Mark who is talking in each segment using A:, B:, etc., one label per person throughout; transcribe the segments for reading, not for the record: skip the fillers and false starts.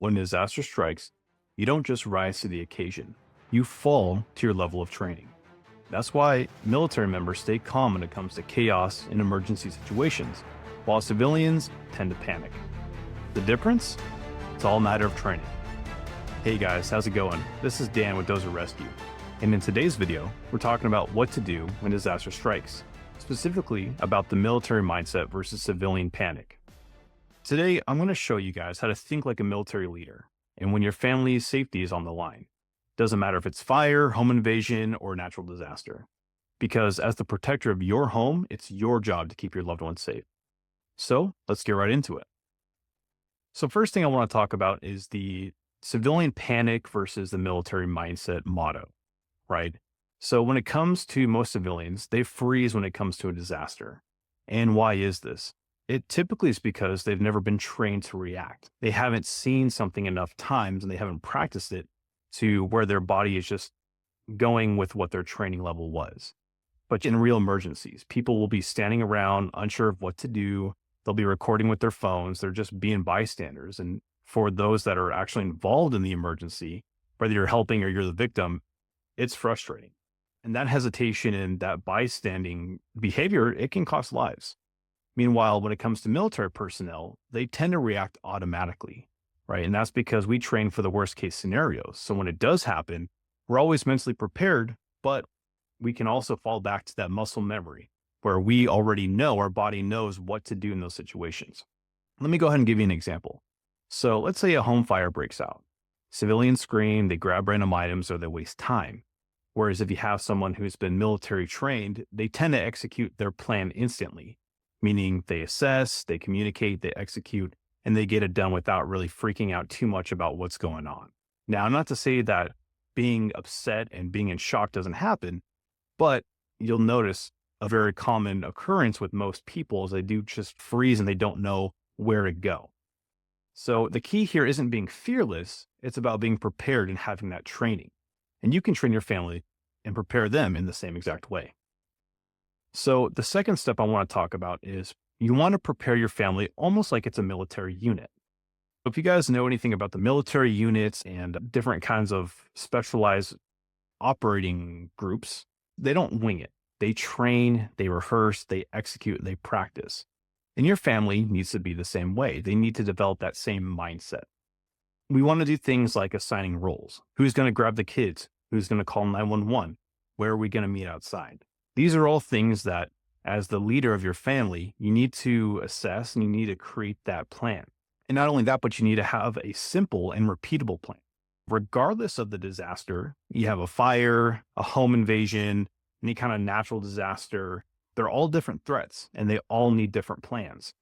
A: When disaster strikes, you don't just rise to the occasion, you fall to your level of training. That's why military members stay calm when it comes to chaos in emergency situations, while civilians tend to panic. The difference? It's all a matter of training. Hey guys, how's it going? This is Dan with Dozer Rescue. And in today's video, we're talking about what to do when disaster strikes, specifically about the military mindset versus civilian panic. Today, I'm going to show you guys how to think like a military leader, and when your family's safety is on the line. Doesn't matter if it's fire, home invasion, or natural disaster. Because as the protector of your home, it's your job to keep your loved ones safe. So let's get right into it. So first thing I want to talk about is the civilian panic versus the military mindset motto, right? So when it comes to most civilians, they freeze when it comes to a disaster. And why is this? It typically is because they've never been trained to react. They haven't seen something enough times and they haven't practiced it to where their body is just going with what their training level was. But in real emergencies, people will be standing around unsure of what to do. They'll be recording with their phones. They're just being bystanders. And for those that are actually involved in the emergency, whether you're helping or you're the victim, it's frustrating. And that hesitation and that bystanding behavior, it can cost lives. Meanwhile, when it comes to military personnel, they tend to react automatically, right? And that's because we train for the worst case scenarios. So when it does happen, we're always mentally prepared, but we can also fall back to that muscle memory where we already know, our body knows what to do in those situations. Let me go ahead and give you an example. So let's say a home fire breaks out. Civilians scream, they grab random items, or they waste time. Whereas if you have someone who's been military trained, they tend to execute their plan instantly. Meaning they assess, they communicate, they execute, and they get it done without really freaking out too much about what's going on. Now, not to say that being upset and being in shock doesn't happen, but you'll notice a very common occurrence with most people is they do just freeze and they don't know where to go. So the key here isn't being fearless, it's about being prepared and having that training. And you can train your family and prepare them in the same exact way. So the second step I want to talk about is you want to prepare your family almost like it's a military unit. If you guys know anything about the military units and different kinds of specialized operating groups, they don't wing it. They train, they rehearse, they execute, they practice. And your family needs to be the same way. They need to develop that same mindset. We want to do things like assigning roles. Who's going to grab the kids? Who's going to call 911? Where are we going to meet outside? These are all things that, as the leader of your family, you need to assess and you need to create that plan. And not only that, but you need to have a simple and repeatable plan. Regardless of the disaster, you have a fire, a home invasion, any kind of natural disaster, they're all different threats and they all need different plans.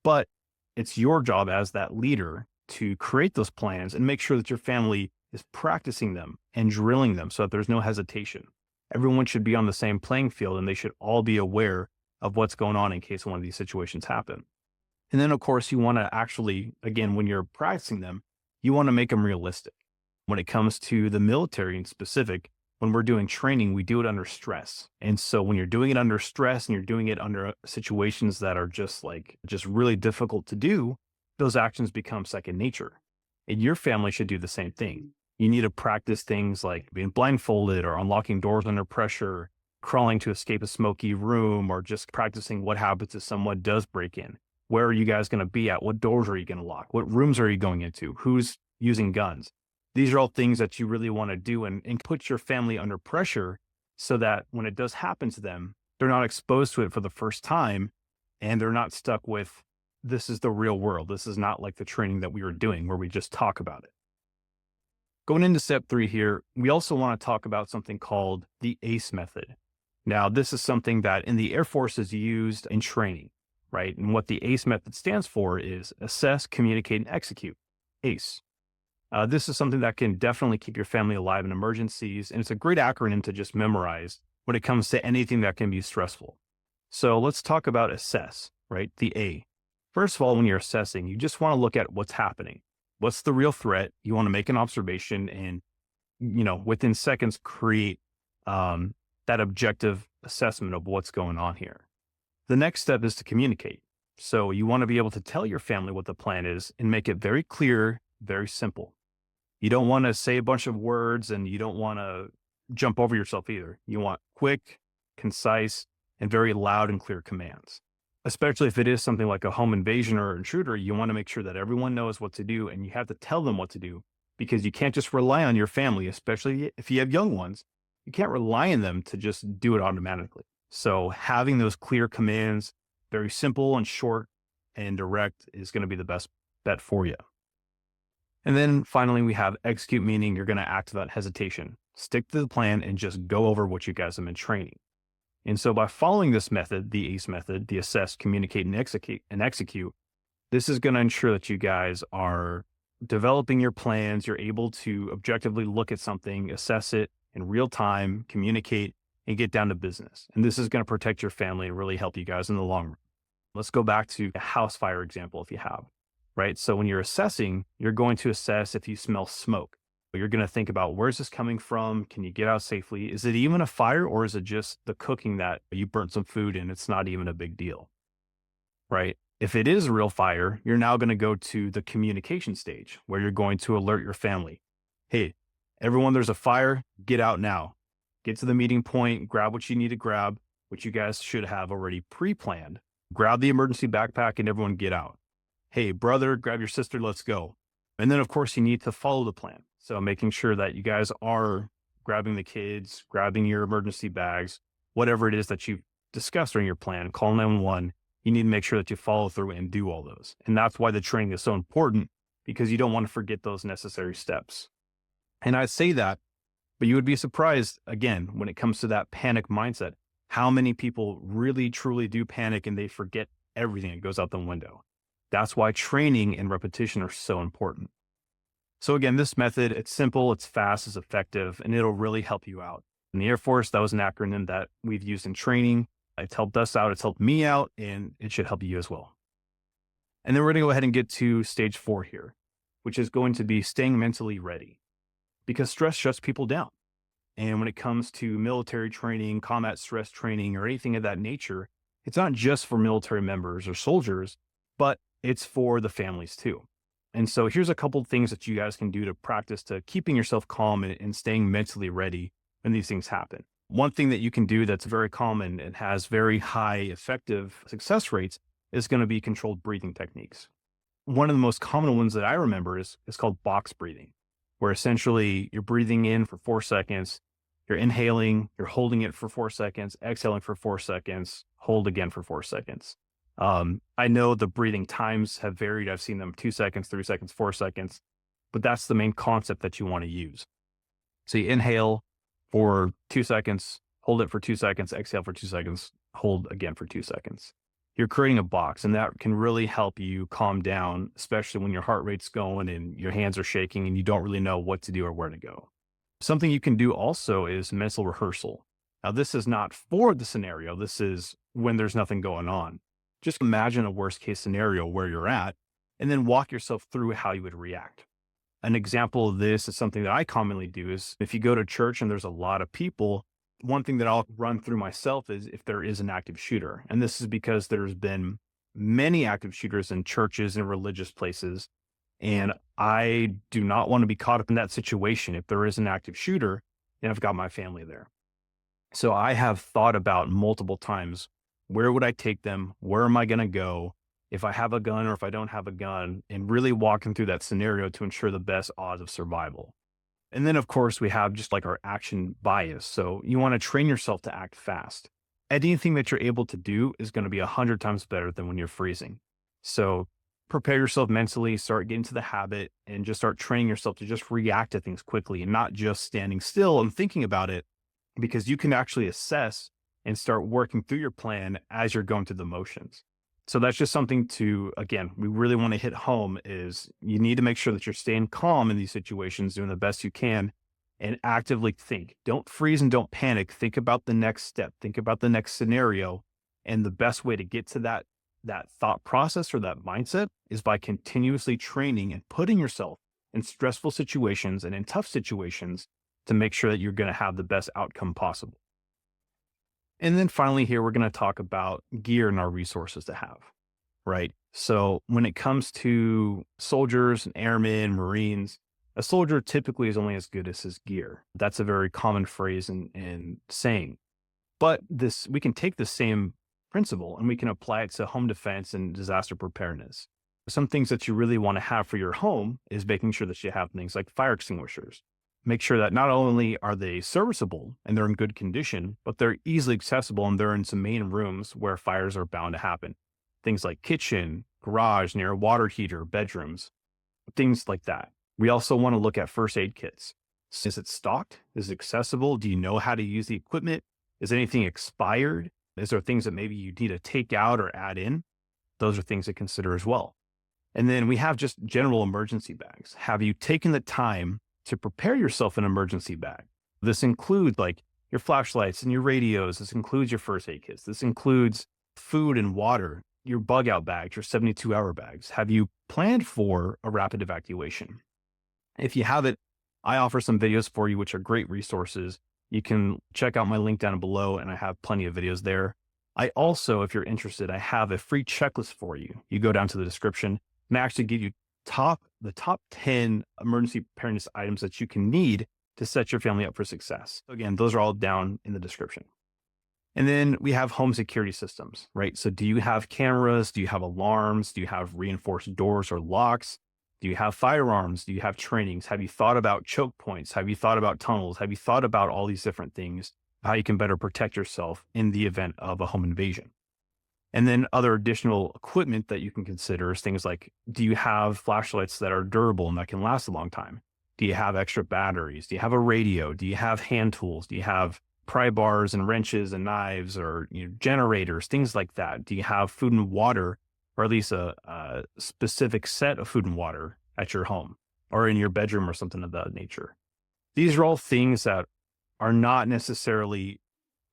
A: But it's your job as that leader to create those plans and make sure that your family is practicing them and drilling them so that there's no hesitation. Everyone should be on the same playing field and they should all be aware of what's going on in case one of these situations happen. And then, of course, you want to actually, again, when you're practicing them, you want to make them realistic. When it comes to the military in specific, when we're doing training, we do it under stress. And so when you're doing it under stress and you're doing it under situations that are just really difficult to do, those actions become second nature. And your family should do the same thing. You need to practice things like being blindfolded or unlocking doors under pressure, crawling to escape a smoky room, or just practicing what happens if someone does break in. Where are you guys going to be at? What doors are you going to lock? What rooms are you going into? Who's using guns? These are all things that you really want to do and put your family under pressure so that when it does happen to them, they're not exposed to it for the first time and they're not stuck with, this is the real world. This is not like the training that we were doing where we just talk about it. Going into step 3 here, we also want to talk about something called the ACE method. Now, this is something that in the Air Force is used in training, right? And what the ACE method stands for is assess, communicate, and execute. ACE. This is something that can definitely keep your family alive in emergencies, and it's a great acronym to just memorize when it comes to anything that can be stressful. So let's talk about assess, right? The A. First of all, when you're assessing, you just want to look at what's happening. What's the real threat? You want to make an observation and, within seconds, create that objective assessment of what's going on here. The next step is to communicate. So you want to be able to tell your family what the plan is and make it very clear very simple. You don't want to say a bunch of words and you don't want to jump over yourself either. You want quick, concise, and very loud and clear commands. Especially if it is something like a home invasion or intruder, you want to make sure that everyone knows what to do and you have to tell them what to do because you can't just rely on your family, especially if you have young ones. You can't rely on them to just do it automatically. So having those clear commands, very simple and short and direct, is going to be the best bet for you. And then finally, we have execute, meaning you're going to act without hesitation. Stick to the plan and just go over what you guys have been training. And so by following this method, the ACE method, the assess, communicate, and execute, this is going to ensure that you guys are developing your plans. You're able to objectively look at something, assess it in real time, communicate, and get down to business. And this is going to protect your family and really help you guys in the long run. Let's go back to a house fire example if you have, right? So when you're assessing, you're going to assess if you smell smoke. You're going to think about, where's this coming from? Can you get out safely? Is it even a fire, or is it just the cooking that you burnt some food and it's not even a big deal, right? If it is a real fire, you're now going to go to the communication stage where you're going to alert your family. Hey, everyone, there's a fire. Get out now. Get to the meeting point, grab what you need to grab, which you guys should have already pre-planned. Grab the emergency backpack and everyone get out. Hey, brother, grab your sister, let's go. And then, of course, you need to follow the plan. So making sure that you guys are grabbing the kids, grabbing your emergency bags, whatever it is that you've discussed during your plan, call 911. You need to make sure that you follow through and do all those. And that's why the training is so important, because you don't want to forget those necessary steps. And I say that, but you would be surprised, again, when it comes to that panic mindset, how many people really, truly do panic and they forget everything that goes out the window. That's why training and repetition are so important. So again, this method, it's simple, it's fast, it's effective, and it'll really help you out. In the Air Force, that was an acronym that we've used in training. It's helped us out, it's helped me out, and it should help you as well. And then we're going to go ahead and get to stage 4 here, which is going to be staying mentally ready, because stress shuts people down. And when it comes to military training, combat stress training, or anything of that nature, it's not just for military members or soldiers, but it's for the families too. And so here's a couple of things that you guys can do to practice to keeping yourself calm and staying mentally ready when these things happen. One thing that you can do that's very common and has very high effective success rates is going to be controlled breathing techniques. One of the most common ones that I remember is called box breathing, where essentially you're breathing in for 4 seconds, you're inhaling, you're holding it for 4 seconds, exhaling for 4 seconds, hold again for 4 seconds. I know the breathing times have varied. I've seen them 2 seconds, 3 seconds, 4 seconds, but that's the main concept that you want to use. So you inhale for 2 seconds, hold it for 2 seconds, exhale for 2 seconds, hold again for 2 seconds. You're creating a box, and that can really help you calm down, especially when your heart rate's going and your hands are shaking and you don't really know what to do or where to go. Something you can do also is mental rehearsal. Now, this is not for the scenario. This is when there's nothing going on. Just imagine a worst case scenario where you're at, and then walk yourself through how you would react. An example of this is something that I commonly do is if you go to church and there's a lot of people, one thing that I'll run through myself is if there is an active shooter. And this is because there's been many active shooters in churches and religious places. And I do not want to be caught up in that situation. If there is an active shooter, and I've got my family there. So I have thought about multiple times, where would I take them? Where am I going to go? If I have a gun or if I don't have a gun, and really walking through that scenario to ensure the best odds of survival. And then, of course, we have just like our action bias. So you want to train yourself to act fast. Anything that you're able to do is going to be 100 times better than when you're freezing. So prepare yourself mentally, start getting to the habit, and just start training yourself to just react to things quickly and not just standing still and thinking about it, because you can actually assess and start working through your plan as you're going through the motions. So that's just something to, again, we really want to hit home is you need to make sure that you're staying calm in these situations, doing the best you can, and actively think. Don't freeze and don't panic. Think about the next step. Think about the next scenario. And the best way to get to that thought process or that mindset is by continuously training and putting yourself in stressful situations and in tough situations to make sure that you're going to have the best outcome possible. And then finally here, we're going to talk about gear and our resources to have, right? So when it comes to soldiers and airmen, Marines, a soldier typically is only as good as his gear. That's a very common phrase and saying. But we can take the same principle and we can apply it to home defense and disaster preparedness. Some things that you really want to have for your home is making sure that you have things like fire extinguishers. Make sure that not only are they serviceable and they're in good condition, but they're easily accessible and they're in some main rooms where fires are bound to happen. Things like kitchen, garage, near a water heater, bedrooms, things like that. We also want to look at first aid kits. Is it stocked? Is it accessible? Do you know how to use the equipment? Is anything expired? Is there things that maybe you need to take out or add in? Those are things to consider as well. And then we have just general emergency bags. Have you taken the time to prepare yourself an emergency bag? This includes like your flashlights and your radios. This includes your first aid kits. This includes food and water, your bug out bags, your 72-hour bags. Have you planned for a rapid evacuation? If you haven't, I offer some videos for you, which are great resources. You can check out my link down below, and I have plenty of videos there. I also, if you're interested, I have a free checklist for you. You go down to the description and I actually give you the top 10 emergency preparedness items that you can need to set your family up for success. Again, those are all down in the description. And then we have home security systems, right? So do you have cameras? Do you have alarms? Do you have reinforced doors or locks? Do you have firearms? Do you have trainings? Have you thought about choke points? Have you thought about tunnels? Have you thought about all these different things, how you can better protect yourself in the event of a home invasion? And then other additional equipment that you can consider is things like, do you have flashlights that are durable and that can last a long time? Do you have extra batteries? Do you have a radio? Do you have hand tools? Do you have pry bars and wrenches and knives or generators, things like that? Do you have food and water, or at least a specific set of food and water at your home or in your bedroom or something of that nature? These are all things that are not necessarily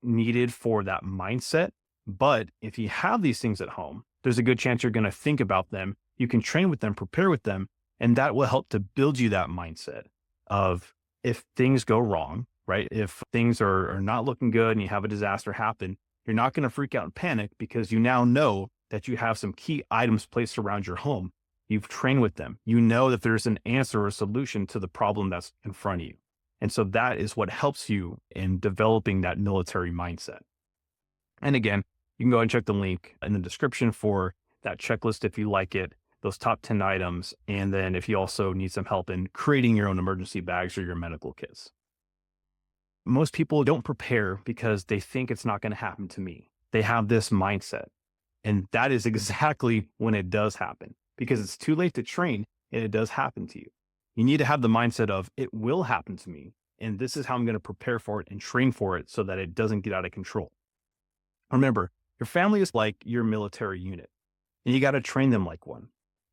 A: needed for that mindset. But if you have these things at home, there's a good chance you're going to think about them. You can train with them, prepare with them, and that will help to build you that mindset of if things go wrong, right? If things are not looking good and you have a disaster happen, you're not going to freak out and panic because you now know that you have some key items placed around your home. You've trained with them. You know that there's an answer or a solution to the problem that's in front of you. And so that is what helps you in developing that military mindset. And again, you can go and check the link in the description for that checklist if you like it, those top 10 items. And then if you also need some help in creating your own emergency bags or your medical kits. Most people don't prepare because they think it's not going to happen to me. They have this mindset. And that is exactly when it does happen, because it's too late to train and it does happen to you. You need to have the mindset of it will happen to me. And this is how I'm going to prepare for it and train for it so that it doesn't get out of control. Remember, your family is like your military unit and you got to train them like one.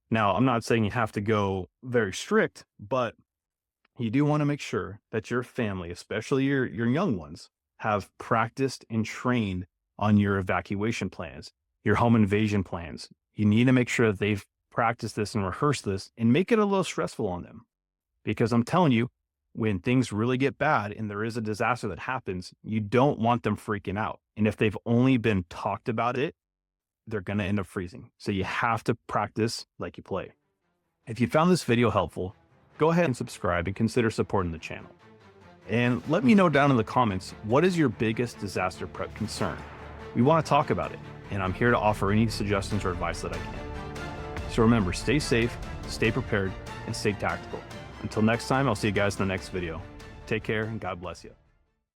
A: Now, I'm not saying you have to go very strict, but you do want to make sure that your family, especially your young ones, have practiced and trained on your evacuation plans, your home invasion plans. You need to make sure that they've practiced this and rehearsed this and make it a little stressful on them. Because I'm telling you, when things really get bad and there is a disaster that happens, you don't want them freaking out. And if they've only been talked about it, they're going to end up freezing. So you have to practice like you play. If you found this video helpful, go ahead and subscribe and consider supporting the channel. And let me know down in the comments, what is your biggest disaster prep concern? We want to talk about it, and I'm here to offer any suggestions or advice that I can. So remember, stay safe, stay prepared, and stay tactical. Until next time, I'll see you guys in the next video. Take care and God bless you.